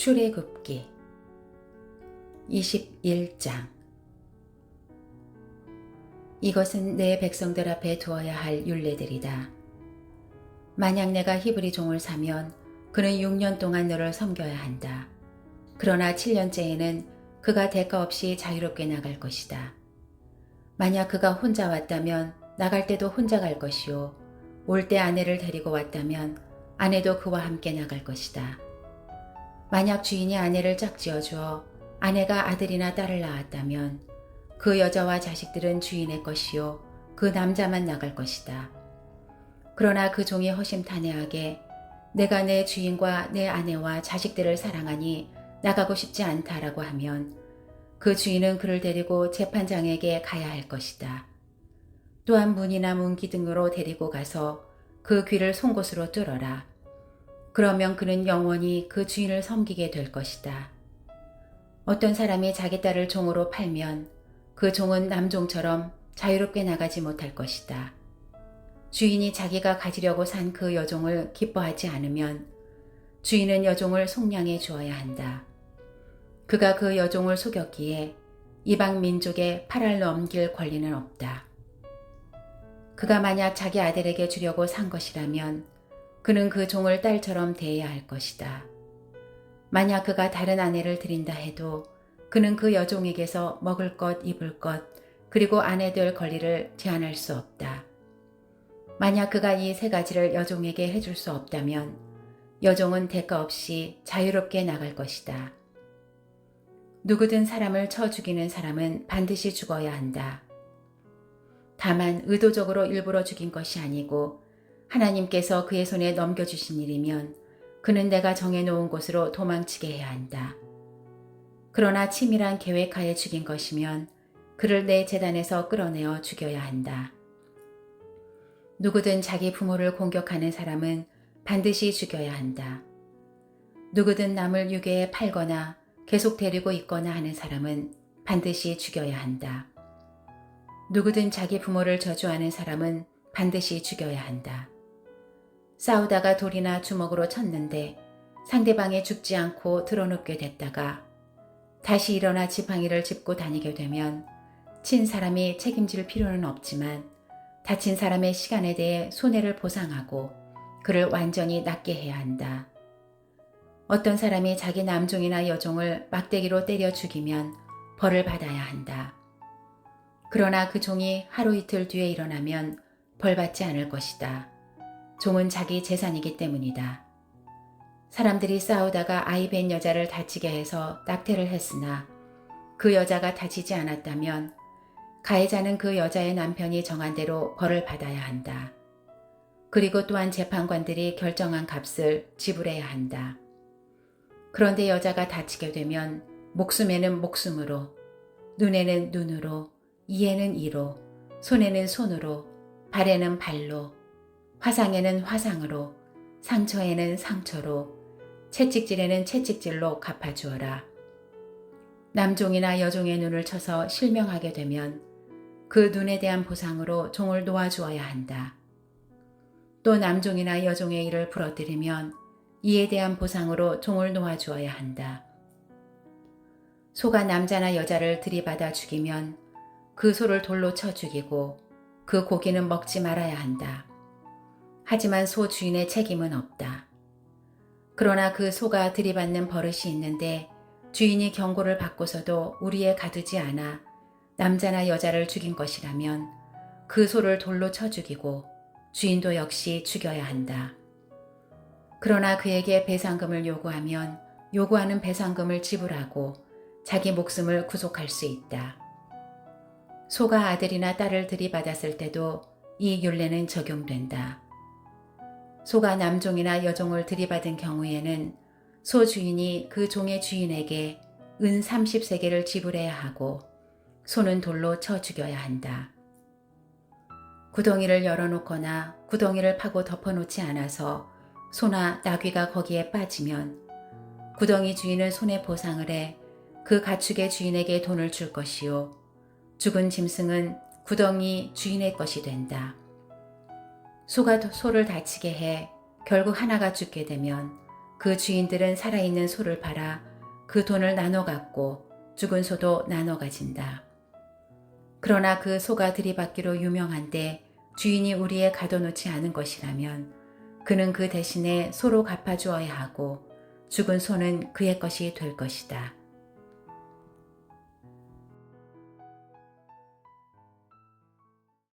출애굽기 21장. 이것은 내 백성들 앞에 두어야 할 율례들이다. 만약 내가 히브리 종을 사면 그는 6년 동안 너를 섬겨야 한다. 그러나 7년째에는 그가 대가 없이 자유롭게 나갈 것이다. 만약 그가 혼자 왔다면 나갈 때도 혼자 갈 것이요, 올 때 아내를 데리고 왔다면 아내도 그와 함께 나갈 것이다. 만약 주인이 아내를 짝지어 주어 아내가 아들이나 딸을 낳았다면 그 여자와 자식들은 주인의 것이요, 그 남자만 나갈 것이다. 그러나 그 종이 허심탄회하게 내가 내 주인과 내 아내와 자식들을 사랑하니 나가고 싶지 않다라고 하면 그 주인은 그를 데리고 재판장에게 가야 할 것이다. 또한 문이나 문기 등으로 데리고 가서 그 귀를 송곳으로 뚫어라. 그러면 그는 영원히 그 주인을 섬기게 될 것이다. 어떤 사람이 자기 딸을 종으로 팔면 그 종은 남종처럼 자유롭게 나가지 못할 것이다. 주인이 자기가 가지려고 산 그 여종을 기뻐하지 않으면 주인은 여종을 속량해 주어야 한다. 그가 그 여종을 속였기에 이방 민족에 팔을 넘길 권리는 없다. 그가 만약 자기 아들에게 주려고 산 것이라면 그는 그 종을 딸처럼 대해야 할 것이다. 만약 그가 다른 아내를 들인다 해도 그는 그 여종에게서 먹을 것, 입을 것, 그리고 아내 될 권리를 제한할 수 없다. 만약 그가 이 세 가지를 여종에게 해줄 수 없다면 여종은 대가 없이 자유롭게 나갈 것이다. 누구든 사람을 쳐 죽이는 사람은 반드시 죽어야 한다. 다만 의도적으로 일부러 죽인 것이 아니고 하나님께서 그의 손에 넘겨주신 일이면 그는 내가 정해놓은 곳으로 도망치게 해야 한다. 그러나 치밀한 계획하에 죽인 것이면 그를 내 제단에서 끌어내어 죽여야 한다. 누구든 자기 부모를 공격하는 사람은 반드시 죽여야 한다. 누구든 남을 유괴에 팔거나 계속 데리고 있거나 하는 사람은 반드시 죽여야 한다. 누구든 자기 부모를 저주하는 사람은 반드시 죽여야 한다. 싸우다가 돌이나 주먹으로 쳤는데 상대방이 죽지 않고 드러눕게 됐다가 다시 일어나 지팡이를 짚고 다니게 되면 친 사람이 책임질 필요는 없지만 다친 사람의 시간에 대해 손해를 보상하고 그를 완전히 낫게 해야 한다. 어떤 사람이 자기 남종이나 여종을 막대기로 때려 죽이면 벌을 받아야 한다. 그러나 그 종이 하루 이틀 뒤에 일어나면 벌 받지 않을 것이다. 종은 자기 재산이기 때문이다. 사람들이 싸우다가 아이 뵌 여자를 다치게 해서 낙태를 했으나 그 여자가 다치지 않았다면 가해자는 그 여자의 남편이 정한 대로 벌을 받아야 한다. 그리고 또한 재판관들이 결정한 값을 지불해야 한다. 그런데 여자가 다치게 되면 목숨에는 목숨으로, 눈에는 눈으로, 이에는 이로, 손에는 손으로, 발에는 발로, 화상에는 화상으로, 상처에는 상처로, 채찍질에는 채찍질로 갚아주어라. 남종이나 여종의 눈을 쳐서 실명하게 되면 그 눈에 대한 보상으로 종을 놓아주어야 한다. 또 남종이나 여종의 일을 부러뜨리면 이에 대한 보상으로 종을 놓아주어야 한다. 소가 남자나 여자를 들이받아 죽이면 그 소를 돌로 쳐 죽이고 그 고기는 먹지 말아야 한다. 하지만 소 주인의 책임은 없다. 그러나 그 소가 들이받는 버릇이 있는데 주인이 경고를 받고서도 우리에 가두지 않아 남자나 여자를 죽인 것이라면 그 소를 돌로 쳐 죽이고 주인도 역시 죽여야 한다. 그러나 그에게 배상금을 요구하면 요구하는 배상금을 지불하고 자기 목숨을 구속할 수 있다. 소가 아들이나 딸을 들이받았을 때도 이 율례는 적용된다. 소가 남종이나 여종을 들이받은 경우에는 소 주인이 그 종의 주인에게 은 30세겔을 지불해야 하고 소는 돌로 쳐 죽여야 한다. 구덩이를 열어놓거나 구덩이를 파고 덮어놓지 않아서 소나 나귀가 거기에 빠지면 구덩이 주인은 손에 보상을 해 그 가축의 주인에게 돈을 줄 것이요, 죽은 짐승은 구덩이 주인의 것이 된다. 소가 소를 다치게 해 결국 하나가 죽게 되면 그 주인들은 살아있는 소를 팔아 그 돈을 나눠 갖고 죽은 소도 나눠 가진다. 그러나 그 소가 들이받기로 유명한데 주인이 우리에 가둬놓지 않은 것이라면 그는 그 대신에 소로 갚아주어야 하고 죽은 소는 그의 것이 될 것이다.